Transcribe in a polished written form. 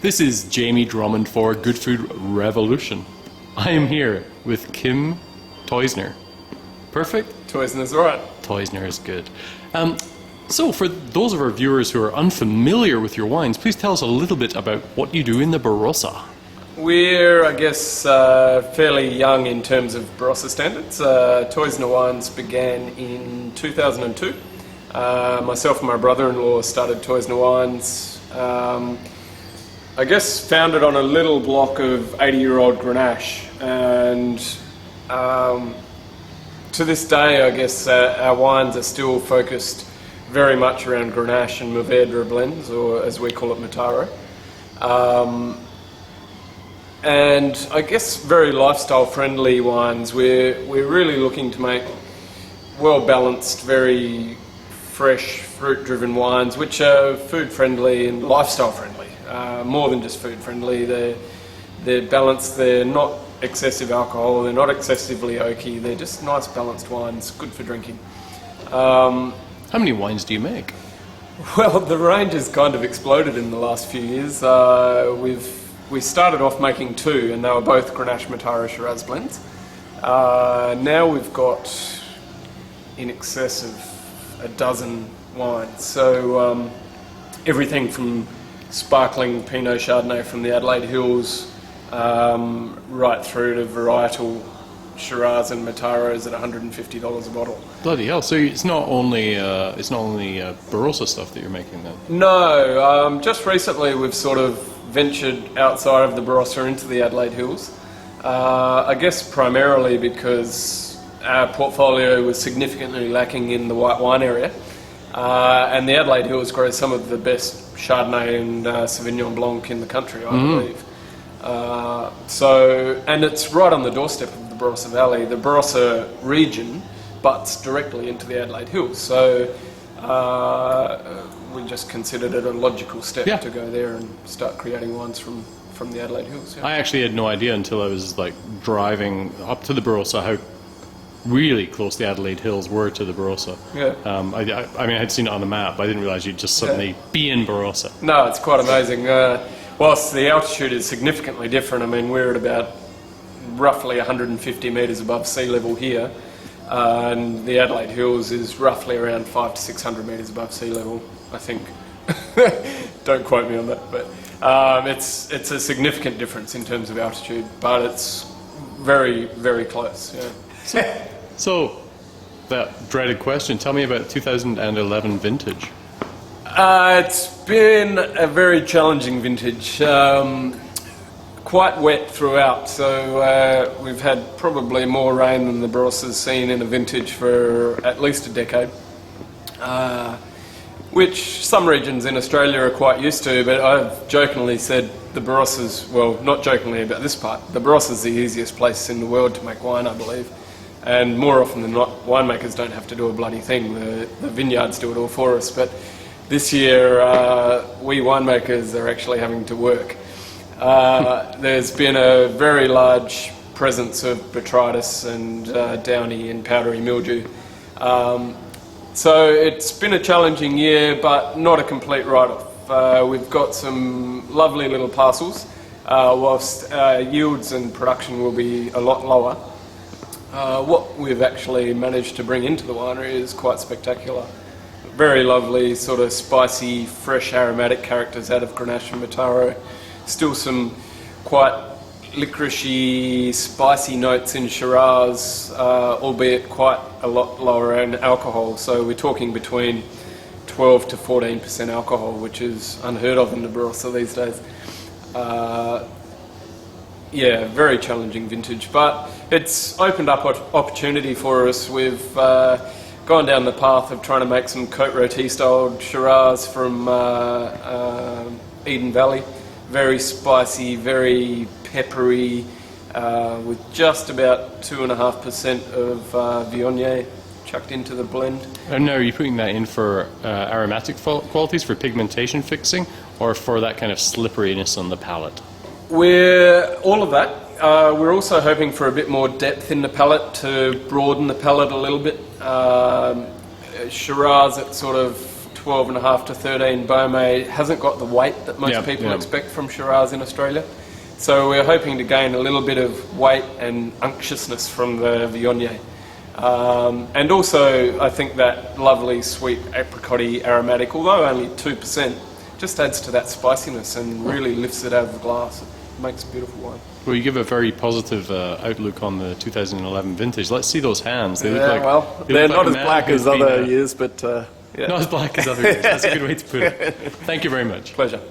This is Jamie Drummond for Good Food Revolution. I am here with Kim Teusner. Perfect? Teusner's right. Teusner is good. So for those of our viewers who are unfamiliar with your wines, please tell us a little bit about what you do in the Barossa. We're, I guess, fairly young in terms of Barossa standards. Teusner Wines began in 2002. Myself and my brother-in-law started Teusner Wines, I guess founded on a little block of 80-year-old Grenache. And to this day, I guess, our wines are still focused very much around Grenache and Mourvèdre blends, or as we call it, Mataro. And I guess very lifestyle-friendly wines. We're really looking to make well-balanced, very fresh, fruit-driven wines, which are food-friendly and lifestyle-friendly. More than just food-friendly. They're balanced. They're not excessive alcohol. They're not excessively oaky. They're just nice, balanced wines, good for drinking. How many wines do you make? Well, the range has kind of exploded in the last few years. We started off making two, and they were both Grenache Mataro Shiraz blends. Now we've got in excess of a dozen wines. So everything from sparkling Pinot Chardonnay from the Adelaide Hills, right through to varietal Shiraz and Mataros at $150 a bottle. Bloody hell! So it's not only Barossa stuff that you're making then? No, just recently we've sort of ventured outside of the Barossa into the Adelaide Hills. I guess primarily because our portfolio was significantly lacking in the white wine area, and the Adelaide Hills grows some of the best Chardonnay and Sauvignon Blanc in the country, I believe. And it's right on the doorstep of the Barossa Valley. The Barossa region butts directly into the Adelaide Hills, so we just considered it a logical step to go there and start creating wines from the Adelaide Hills. Yeah. I actually had no idea until I was driving up to the Barossa how really close the Adelaide Hills were to the Barossa. Yeah. I mean, I'd seen it on the map, but I didn't realise you'd just suddenly be in Barossa. No, it's quite amazing. Whilst the altitude is significantly different, I mean, we're at about roughly 150 metres above sea level here, and the Adelaide Hills is roughly around 500 to 600 metres above sea level, I think. Don't quote me on that, but it's a significant difference in terms of altitude, but it's very, very close. Yeah. So, that dreaded question, tell me about 2011 vintage. It's been a very challenging vintage, quite wet throughout, so we've had probably more rain than the Barossa's seen in a vintage for at least a decade, which some regions in Australia are quite used to, but I've jokingly said the Barossa's, well, not jokingly about this part, the Barossa's the easiest place in the world to make wine, I believe. And more often than not, winemakers don't have to do a bloody thing. The vineyards do it all for us. But this year, we winemakers are actually having to work. There's been a very large presence of botrytis and downy and powdery mildew. So it's been a challenging year, but not a complete write-off. We've got some lovely little parcels, whilst yields and production will be a lot lower. What we've actually managed to bring into the winery is quite spectacular. Very lovely, sort of spicy, fresh aromatic characters out of Grenache and Mataro. Still some quite licoricey, spicy notes in Shiraz, albeit quite a lot lower in alcohol. So we're talking between 12 to 14% alcohol, which is unheard of in the Barossa these days. Yeah, very challenging vintage, but it's opened up opportunity for us. We've gone down the path of trying to make some Côte Rôtie style Shiraz from Eden Valley. Very spicy, very peppery, with just about 2.5% of Viognier chucked into the blend. And now are you putting that in for aromatic qualities, for pigmentation fixing, or for that kind of slipperiness on the palate? We're all of that. we're also hoping for a bit more depth in the palate to broaden the palate a little bit. Shiraz at sort of 12.5 to 13, Beaumet hasn't got the weight that most people expect from Shiraz in Australia. So we're hoping to gain a little bit of weight and unctuousness from the Viognier. And also, I think that lovely sweet apricot-y aromatic, although only 2%, just adds to that spiciness and really lifts it out of the glass. It makes beautiful wine. Well, you give a very positive outlook on the 2011 vintage. Let's see those hands. They look Yeah, like, well, they they're look not like as a man black who's as been, other years, but yeah. not as black as other years. That's a good way to put it. Thank you very much. Pleasure.